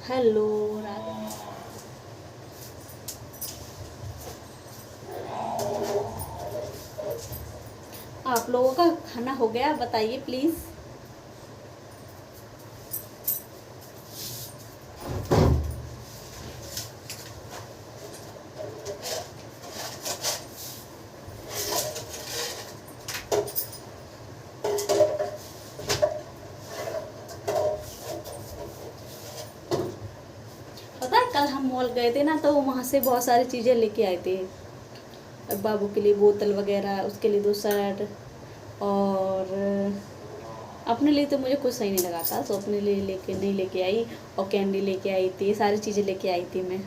Hello. आप लोगों का खाना हो गया? बताइए प्लीज़। पता है कल हम मॉल गए थे ना, तो वहाँ से बहुत सारी चीज़ें लेके आए थे। बाबू के लिए बोतल वगैरह, उसके लिए 2 शर्ट, और अपने लिए तो मुझे कुछ सही नहीं लगा था, तो अपने लिए लेके नहीं लेके आई। और कैंडी लेके आई थी, ये सारी चीज़ें लेके आई थी मैं।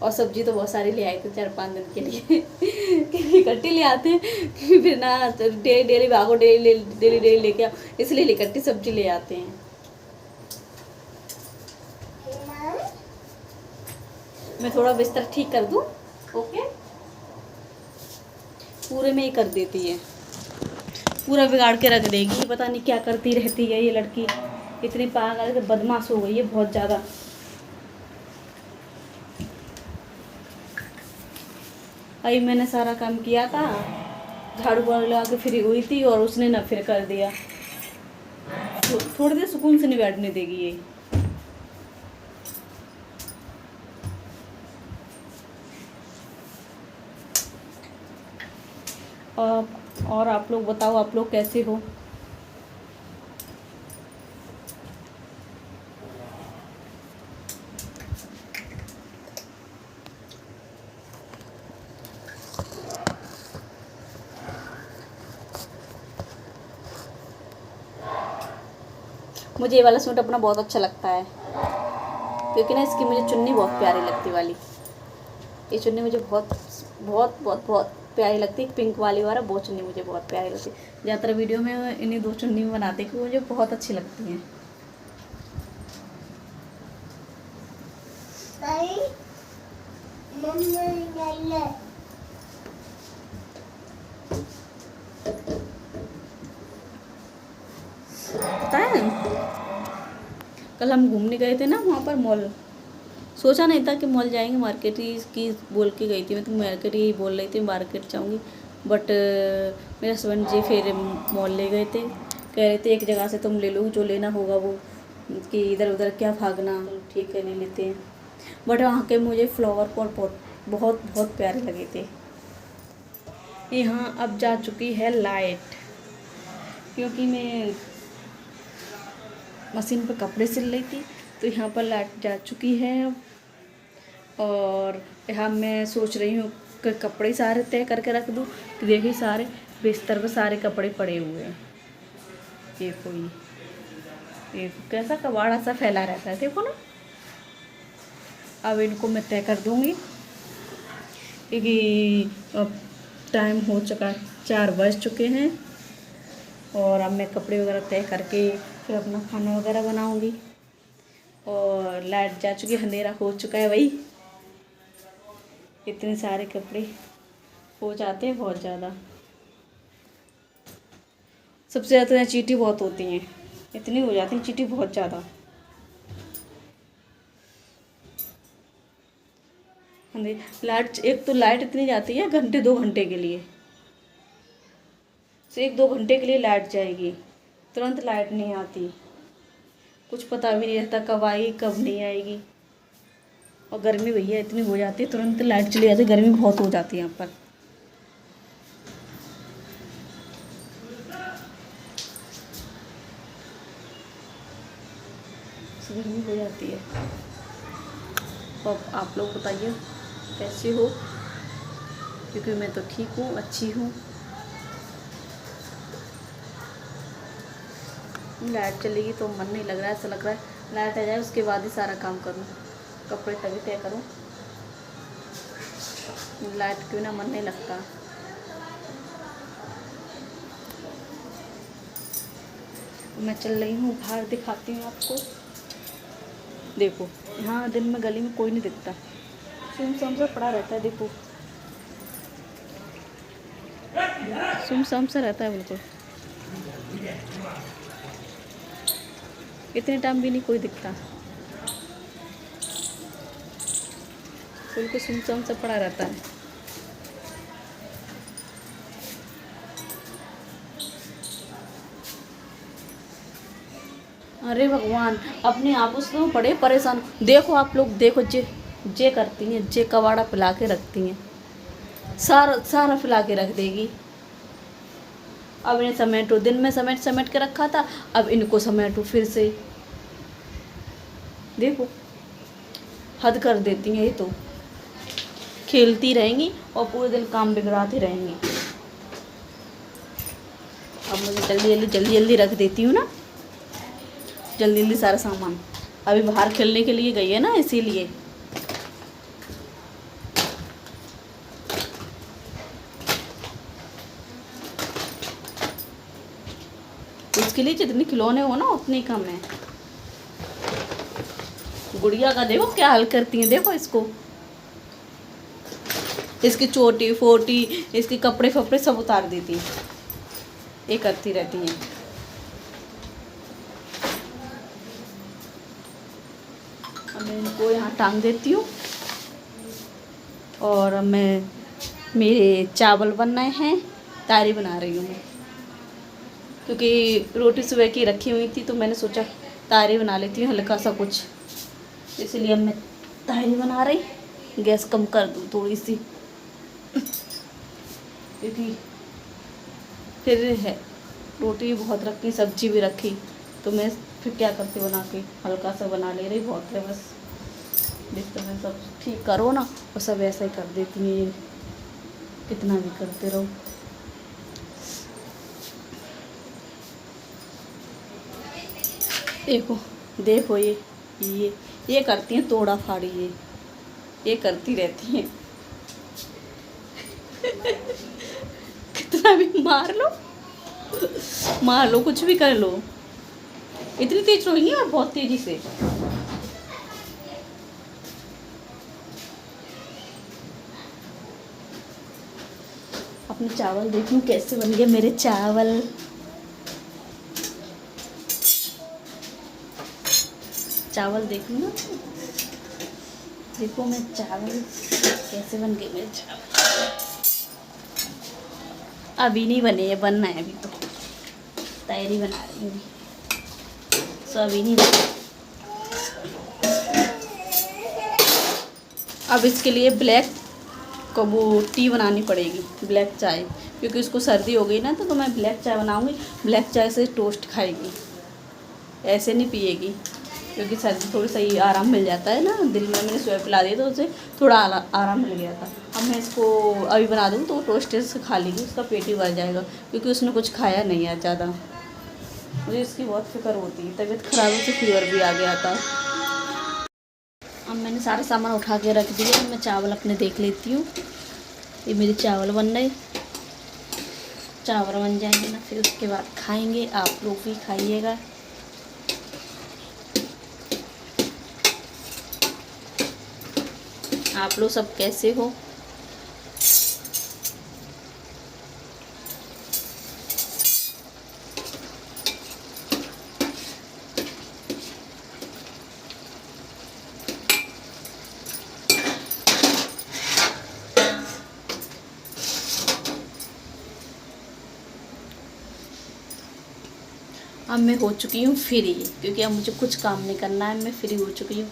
और सब्जी तो बहुत सारी ले आए थे 4-5 दिन के लिए क्योंकि इकट्ठी ले आते हैं, क्योंकि फिर ना तो डेली डेली भागो, डेली डेली डेली लेके आओ, इसलिए इकट्ठी सब्जी ले आते हैं। मैं थोड़ा बिस्तर ठीक कर दूँ? ओके। पूरे में ही कर देती है, पूरा बिगाड़ के रख देगी। पता नहीं क्या करती रहती है ये लड़की, इतनी पागल बदमाश हो गई है बहुत ज़्यादा। अभी मैंने सारा काम किया था, झाड़ू वाड़ू लगा के फ्री हुई थी, और उसने ना फिर कर दिया। थोड़ी देर सुकून से नहीं बैठने देगी ये। और आप लोग बताओ, आप लोग कैसे हो? मुझे ये वाला सूट अपना बहुत अच्छा लगता है, क्योंकि ना इसकी मुझे चुन्नी बहुत प्यारी लगती वाली। ये चुन्नी मुझे बहुत बहुत बहुत बहुत प्यारी लगती है, पिंक वाली वाला, वो चुन्नी मुझे बहुत प्यारी लगती है। ज़्यादातर वीडियो में इन्हीं 2 चुन्नी में बनाते हैं, क्योंकि मुझे बहुत अच्छी लगती हैं। पता है कल हम घूमने गए थे ना वहाँ पर मॉल, सोचा नहीं था कि मॉल जाएंगे, मार्केट ही की बोल के गई थी मैं, तो मार्केट ही बोल रही थी मार्केट जाऊँगी। बट मेरे हस्बैंड जी फिर मॉल ले गए थे, कह रहे थे एक जगह से तुम ले लो जो लेना होगा वो, कि इधर उधर क्या भागना। ठीक है ले लेते हैं। बट वहाँ के मुझे फ्लावर पॉट बहुत बहुत प्यारे लगे थे। यहाँ अब जा चुकी है लाइट, क्योंकि मैं मशीन पर कपड़े सिल रही थी, तो यहाँ पर लाइट जा चुकी है अब। और यहाँ मैं सोच रही हूँ कि कपड़े सारे तय करके रख दूँ, कि देखिए सारे बिस्तर पर सारे कपड़े पड़े हुए हैं। देखो ये कैसा कबाड़ा सा फैला रहता है, देखो ना। अब इनको मैं तय कर दूँगी, क्योंकि अब टाइम हो चुका, 4 बज चुके हैं। और अब मैं कपड़े वगैरह तय करके फिर अपना खाना वगैरह बनाऊँगी। और लाइट जा चुकी, अंधेरा हो चुका है भाई। इतने सारे कपड़े हो जाते हैं बहुत ज़्यादा। सबसे ज़्यादा यहाँ चींटी बहुत होती हैं, इतनी हो जाती हैं चींटी बहुत ज़्यादा। लाइट, एक तो लाइट इतनी जाती है घंटे 2 घंटे के लिए, तो 1-2 घंटे के लिए लाइट जाएगी, तुरंत लाइट नहीं आती। कुछ पता भी नहीं रहता कब आएगी कब नहीं आएगी। और गर्मी भैया इतनी हो जाती है, तुरंत लाइट चली जाती है, गर्मी बहुत हो जाती है यहाँ पर। गर्मी हो जाती है। तो आप लोग बताइए कैसे हो, क्योंकि मैं तो ठीक हूँ, अच्छी हूँ। लाइट चलेगी तो मन नहीं लग रहा है, ऐसा लग रहा है लाइट आ जाए उसके बाद ही सारा काम करूँ, कपड़े तभी तय करूँ। लाइट के बिना मन नहीं लगता। मैं चल रही हूँ बाहर, दिखाती हूँ आपको। देखो यहाँ दिन में गली में कोई नहीं दिखता, सुमसुम सा पड़ा रहता है। देखो सुमसुम सा रहता है बिल्कुल, इतने टाइम भी नहीं कोई दिखता। बिल्कुल सुनसान सा पड़ा रहता है। अरे भगवान, अपने आप उसमें तो बड़े परेशान। देखो आप लोग, देखो जे करती हैं, जे कबाड़ा पिला के रखती हैं, सारा सारा पिला के रख देगी। अब इन्हें समेटो, दिन में समेट समेट के रखा था, अब इनको समेटो फिर से। देखो हद कर देती हैं, ये तो खेलती रहेंगी और पूरे दिन काम बिगड़ाती रहेंगी। अब मुझे जल्दी जल्दी रख देती हूँ ना, जल्दी जल्दी सारा सामान। अभी बाहर खेलने के लिए गई है ना, इसीलिए। उसके लिए जितने खिलौने हो ना उतने कम है। गुड़िया का देखो क्या हाल करती हैं, देखो इसको, इसकी चोटी फोटी, इसके कपड़े फपड़े सब उतार देती हैं, ये करती रहती हैं। अब मैं इनको यहाँ टांग देती हूँ और मैं, मेरे चावल बन रहे हैं, तारी बना रही हूँ मैं, क्योंकि रोटी सुबह की रखी हुई थी तो मैंने सोचा तारी बना लेती हूँ हल्का सा कुछ, इसलिए अब मैं तारी बना रही। गैस कम कर दूँ थोड़ी सी, क्योंकि फिर है रोटी भी बहुत रखी, सब्जी भी रखी, तो मैं फिर क्या करती बना के हल्का सा बना ले रही, बहुत है बस। जिस तरह सब ठीक करो ना, और सब ऐसा ही कर देती हैं ये, कितना भी करते रहो। देखो देखो ये करती हैं तोड़ा फाड़ी, ये करती रहती हैं। कितना भी मार लो कुछ भी कर लो, इतनी तेज रोएंगी और बहुत तेजी से। अपने चावल देखूं कैसे बन गए मेरे चावल। चावल देखूं ना, देखो मैं चावल कैसे बन गए मेरे चावल। अभी नहीं बने, ये बनना है अभी, तो तैयारी बना रही हूँ, सो अभी नहीं बने। अब इसके लिए ब्लैक को वो टी बनानी पड़ेगी, ब्लैक चाय, क्योंकि उसको सर्दी हो गई ना, तो मैं ब्लैक चाय बनाऊंगी। ब्लैक चाय से टोस्ट खाएगी, ऐसे नहीं पिएगी, क्योंकि सर्दी थोड़ी सही आराम मिल जाता है ना। दिन में मैंने सुबह पिला दिया तो उसे थोड़ा आराम मिल गया था। अब मैं इसको अभी बना दूँ तो टोस्ट से खा लेगी, उसका पेट ही भर जाएगा, क्योंकि उसने कुछ खाया नहीं है ज़्यादा। मुझे इसकी बहुत फिक्र होती है, तबीयत खराब से फीवर भी आ गया था। अब मैंने सारा सामान उठा के रख दिया, मैं चावल अपने देख लेती हूँ। ये मेरे चावल बन रहे, चावल बन जाएंगे ना फिर उसके बाद खाएंगे, आप लोग भी खाइएगा। आप लोग सब कैसे हो? अब मैं हो चुकी हूँ फ्री, क्योंकि अब मुझे कुछ काम नहीं करना है, मैं फ्री हो चुकी हूँ।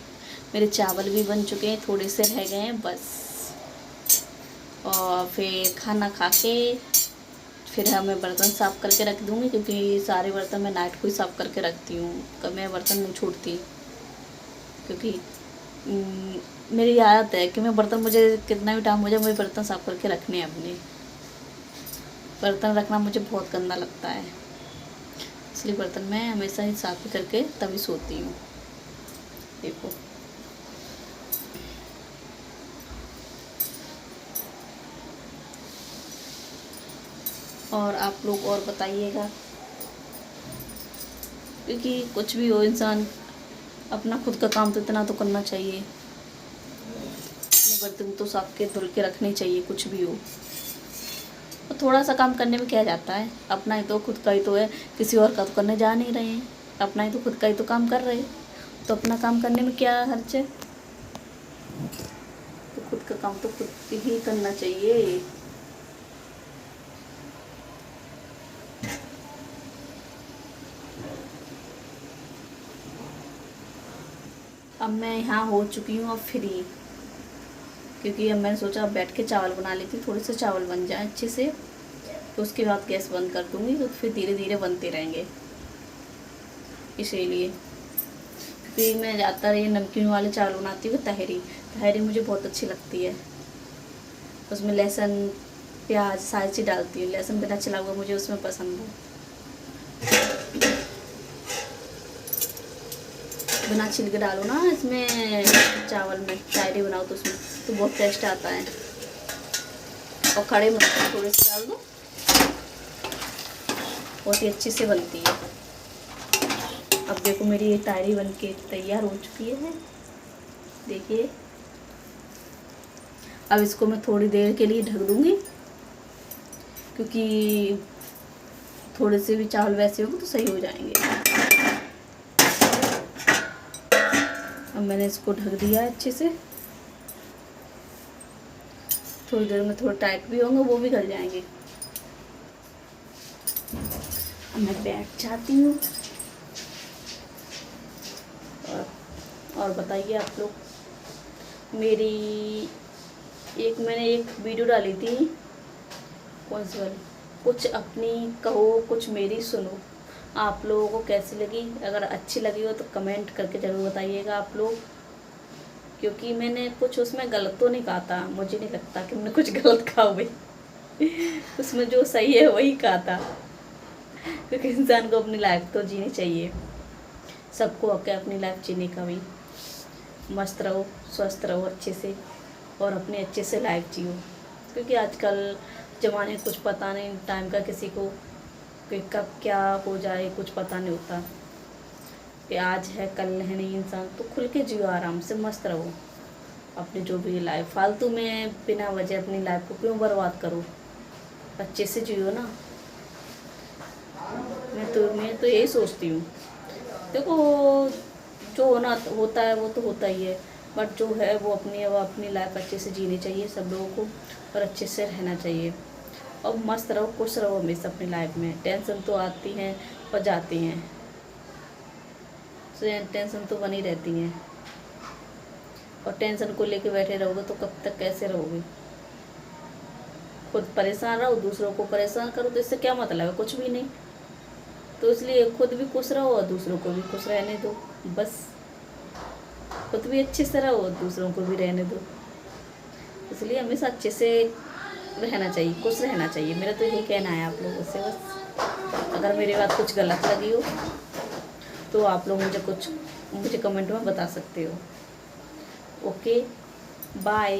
मेरे चावल भी बन चुके हैं, थोड़े से रह गए हैं बस। और फिर खाना खा के फिर मैं बर्तन साफ़ करके रख दूँगी, क्योंकि सारे बर्तन मैं नाइट को ही साफ़ करके रखती हूँ, कभी मैं बर्तन नहीं छोड़ती। क्योंकि मेरी आदत है कि मैं बर्तन, मुझे कितना भी टाइम हो जाए मुझे बर्तन साफ़ करके रखने हैं अपने। बर्तन रखना मुझे बहुत गंदा लगता है, इसलिए बर्तन मैं हमेशा ही साफ़ करके तभी सोती हूँ। देखो और आप लोग और बताइएगा, क्योंकि कुछ भी हो इंसान अपना खुद का काम तो इतना तो करना चाहिए। अपने बर्तन तो साफ के धुल के रखने चाहिए, कुछ भी हो। और थोड़ा सा काम करने में क्या जाता है, अपना ही तो, खुद का ही तो है, किसी और का तो करने जा नहीं रहे हैं, अपना ही तो खुद का ही तो काम कर रहे हैं, तो अपना काम करने में क्या हर्ज है। तो खुद का काम तो खुद ही करना चाहिए। अब मैं यहाँ हो चुकी हूँ अब फ्री, क्योंकि अब मैंने सोचा अब बैठ के चावल बना लेती हूँ, थोड़े से चावल बन जाए अच्छे से, तो उसके बाद गैस बंद कर दूँगी, तो फिर धीरे धीरे बनते रहेंगे। इसीलिए क्योंकि मैं ज़्यादातर ये नमकीन वाले चावल बनाती हूँ, तहरी। तहरी मुझे बहुत अच्छी लगती है, उसमें लहसुन प्याज सारी चीज़ डालती हूँ। लहसुन बिना छिला हुआ मुझे उसमें पसंद है, बिना छिल के डालो ना इसमें चावल में, तहरी बनाओ तो उसमें तो बहुत टेस्ट आता है। और खड़े मसाले थोड़े से डाल दो, बहुत ही अच्छी से बनती है। अब देखो मेरी ये तहरी बन के तैयार हो चुकी है, देखिए। अब इसको मैं थोड़ी देर के लिए ढक दूँगी, क्योंकि थोड़े से भी चावल वैसे होंगे तो सही हो जाएंगे। अब मैंने इसको ढक दिया अच्छे से, थोड़ी देर में थोड़ा टाइट भी होंगे, वो भी गल जाएंगे। अब मैं बैठ जाती हूँ। और बताइए आप लोग, मैंने एक वीडियो डाली थी, कौन सी वाली, कुछ अपनी कहो कुछ मेरी सुनो, आप लोगों को कैसी लगी? अगर अच्छी लगी हो तो कमेंट करके ज़रूर बताइएगा आप लोग, क्योंकि मैंने कुछ उसमें गलत तो नहीं कहा था, मुझे नहीं लगता कि मैंने कुछ गलत कहा भाई उसमें जो सही है वही कहा था, क्योंकि इंसान को अपनी लाइफ तो जीनी चाहिए, सबको हक है अपनी लाइफ जीने का भी। मस्त रहो, स्वस्थ रहो अच्छे से, और अपने अच्छे से लाइफ जियो, क्योंकि आजकल ज़माने कुछ पता नहीं टाइम का किसी को, कि कब क्या हो जाए कुछ पता नहीं होता, कि आज है कल है नहीं। इंसान तो खुल के जियो, आराम से मस्त रहो अपनी जो भी लाइफ। फालतू में बिना वजह अपनी लाइफ को क्यों बर्बाद करो, अच्छे से जियो ना। मैं तो यही सोचती हूँ। देखो जो होना होता है वो तो होता ही है, बट जो है वो अपनी लाइफ अच्छे से जीनी चाहिए सब लोगों को, और अच्छे से रहना चाहिए, और मस्त रहो, खुश रहो हमेशा अपनी लाइफ में। टेंशन तो आती हैं और जाती हैं, टेंशन तो बनी रहती हैं, और टेंशन को लेके बैठे रहोगे तो कब तक कैसे रहोगे? खुद परेशान रहो, दूसरों को परेशान करो, तो इससे क्या मतलब है? कुछ भी नहीं। तो इसलिए खुद भी खुश रहो और दूसरों को भी खुश रहने दो, बस। खुद भी अच्छे से रहो और दूसरों को भी रहने दो। इसलिए हमेशा अच्छे से रहना चाहिए, खुश रहना चाहिए। मेरा तो यही कहना है आप लोगों से बस। अगर मेरी बात कुछ गलत लगी हो तो आप लोग मुझे कमेंट में बता सकते हो। Okay, bye.